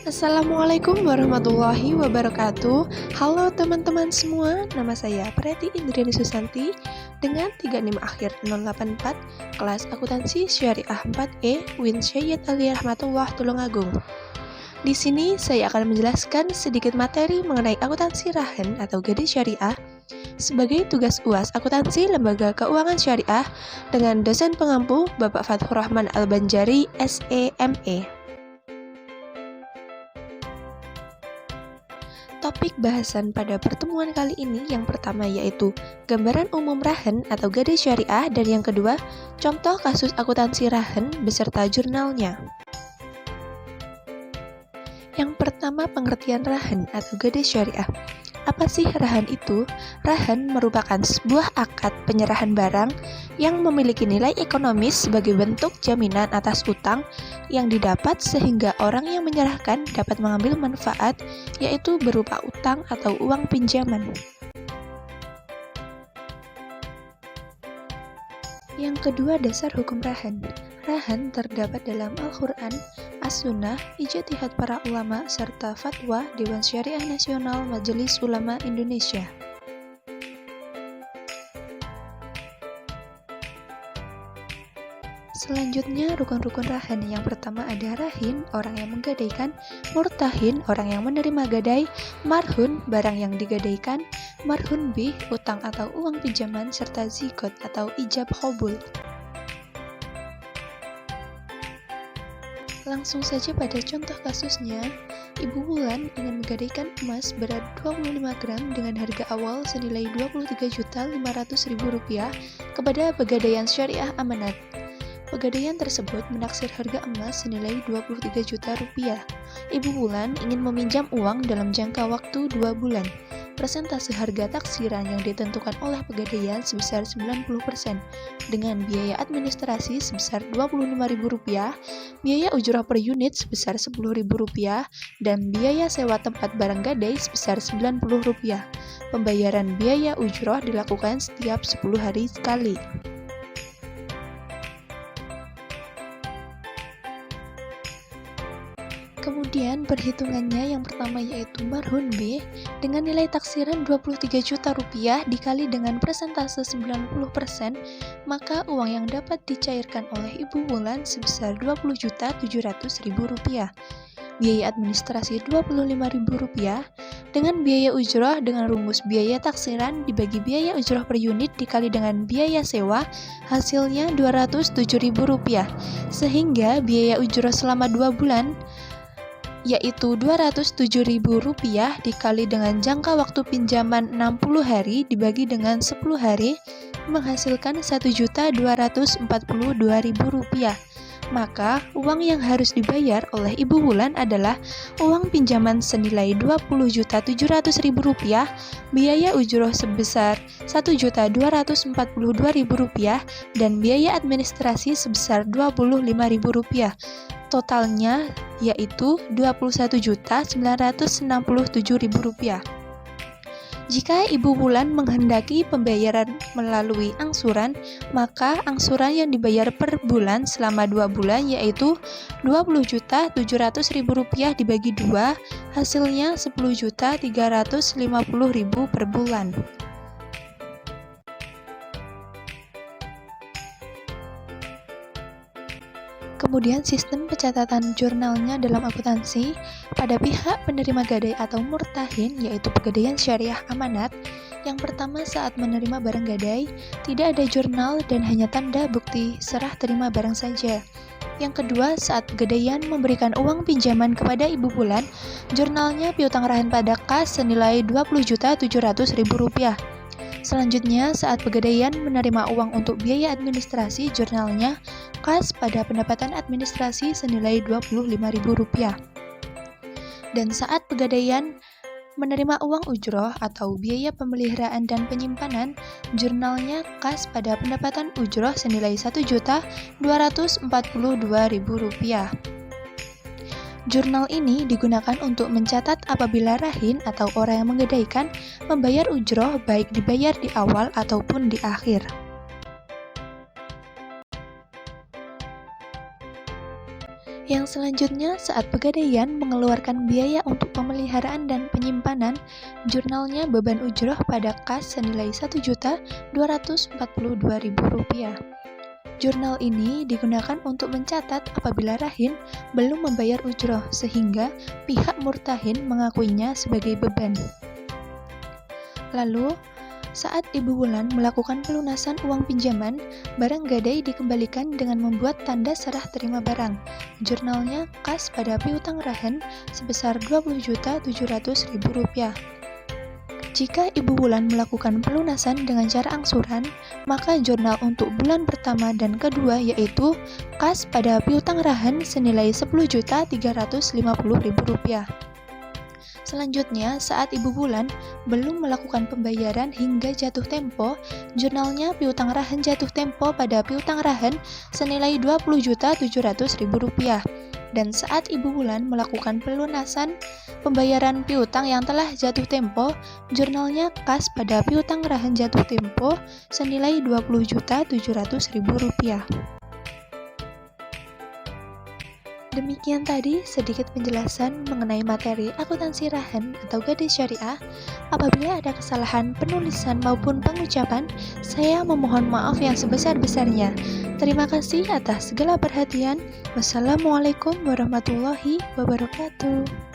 Assalamualaikum warahmatullahi wabarakatuh. Halo teman-teman semua, nama saya Preti Indriani Susanti dengan 3 NIM akhir 084, kelas akuntansi syariah 4E Win Syed Ali Rahmatullah Tulungagung. Di sini saya akan menjelaskan sedikit materi mengenai akuntansi rahan atau gadai syariah sebagai tugas UAS Akuntansi Lembaga Keuangan Syariah dengan dosen pengampu Bapak Fathur Rahman Al-Banjari, SEME. Topik bahasan pada pertemuan kali ini yang pertama yaitu gambaran umum rahan atau gadai syariah, dan yang kedua contoh kasus akuntansi rahan beserta jurnalnya. Yang pertama, pengertian rahan atau gadai syariah. Apa sih rahan itu? Rahan merupakan sebuah akad penyerahan barang yang memiliki nilai ekonomis sebagai bentuk jaminan atas utang yang didapat sehingga orang yang menyerahkan dapat mengambil manfaat, yaitu berupa utang atau uang pinjaman. Yang kedua, dasar hukum rahan. Rahan terdapat dalam Al-Quran, As-Sunnah, ijtihad para ulama, serta fatwa Dewan Syariah Nasional Majelis Ulama Indonesia. Selanjutnya, rukun-rukun rahan. Yang pertama ada rahin, orang yang menggadaikan; murtahin, orang yang menerima gadai; marhun, barang yang digadaikan; marhun bih, utang atau uang pinjaman; serta zigot atau ijab qabul. Langsung saja pada contoh kasusnya. Ibu Wulan ingin menggadaikan emas berat 25 gram dengan harga awal senilai Rp23.500.000 kepada Pegadaian Syariah Amanat. Pegadaian tersebut menaksir harga emas senilai Rp23 juta. Ibu Wulan ingin meminjam uang dalam jangka waktu 2 bulan. Persentase harga taksiran yang ditentukan oleh Pegadaian sebesar 90%, dengan biaya administrasi sebesar Rp25.000, biaya ujrah per unit sebesar Rp10.000, dan biaya sewa tempat barang gadai sebesar Rp90. Pembayaran biaya ujrah dilakukan setiap 10 hari sekali. Kemudian perhitungannya yang pertama yaitu marhun B dengan nilai taksiran Rp23 juta dikali dengan persentase 90%, maka uang yang dapat dicairkan oleh Ibu Wulan sebesar Rp20.700.000. Biaya administrasi Rp25.000 dengan biaya ujrah dengan rumus biaya taksiran dibagi biaya ujrah per unit dikali dengan biaya sewa, hasilnya Rp207.000, sehingga biaya ujrah selama 2 bulan yaitu Rp207.000 dikali dengan jangka waktu pinjaman 60 hari dibagi dengan 10 hari menghasilkan Rp1.242.000. Maka uang yang harus dibayar oleh Ibu Wulan adalah uang pinjaman senilai Rp20.700.000, biaya ujroh sebesar Rp1.242.000, dan biaya administrasi sebesar Rp25.000. Totalnya yaitu Rp21.967.000. Jika Ibu Wulan menghendaki pembayaran melalui angsuran, maka angsuran yang dibayar per bulan selama 2 bulan yaitu Rp20.700.000 dibagi 2, hasilnya Rp10.350.000 per bulan. Kemudian sistem pencatatan jurnalnya dalam akuntansi. Pada pihak penerima gadai atau murtahin, yaitu Pegadaian Syariah Amanat, yang pertama saat menerima barang gadai, tidak ada jurnal dan hanya tanda bukti serah terima barang saja. Yang kedua, saat Pegadaian memberikan uang pinjaman kepada Ibu Wulan, jurnalnya piutang rahan pada kas senilai Rp20.700.000. Selanjutnya, saat Pegadaian menerima uang untuk biaya administrasi, jurnalnya kas pada pendapatan administrasi senilai Rp25.000. Dan saat Pegadaian menerima uang ujroh atau biaya pemeliharaan dan penyimpanan, jurnalnya kas pada pendapatan ujroh senilai Rp1.242.000. Jurnal ini digunakan untuk mencatat apabila rahin atau orang yang menggadaikan membayar ujroh baik dibayar di awal ataupun di akhir. Yang selanjutnya, saat Pegadaian mengeluarkan biaya untuk pemeliharaan dan penyimpanan, jurnalnya beban ujroh pada kas senilai Rp1.242.000. Jurnal ini digunakan untuk mencatat apabila Rahin belum membayar ujroh, sehingga pihak murtahin mengakuinya sebagai beban. Lalu, saat Ibu Wulan melakukan pelunasan uang pinjaman, barang gadai dikembalikan dengan membuat tanda serah terima barang. Jurnalnya kas pada piutang Rahin sebesar Rp20.700.000. Jika Ibu Wulan melakukan pelunasan dengan cara angsuran, maka jurnal untuk bulan pertama dan kedua yaitu kas pada piutang Rahin senilai Rp10.350.000. Selanjutnya, saat Ibu Wulan belum melakukan pembayaran hingga jatuh tempo, jurnalnya piutang Rahin jatuh tempo pada piutang Rahin senilai Rp20.700.000. Dan saat Ibu Wulan melakukan pelunasan pembayaran piutang yang telah jatuh tempo, jurnalnya kas pada piutang Rahin jatuh tempo senilai Rp20.700.000. Demikian tadi sedikit penjelasan mengenai materi akuntansi Rahin atau gadai syariah. Apabila ada kesalahan penulisan maupun pengucapan, saya memohon maaf yang sebesar-besarnya. Terima kasih atas segala perhatian. Wassalamualaikum warahmatullahi wabarakatuh.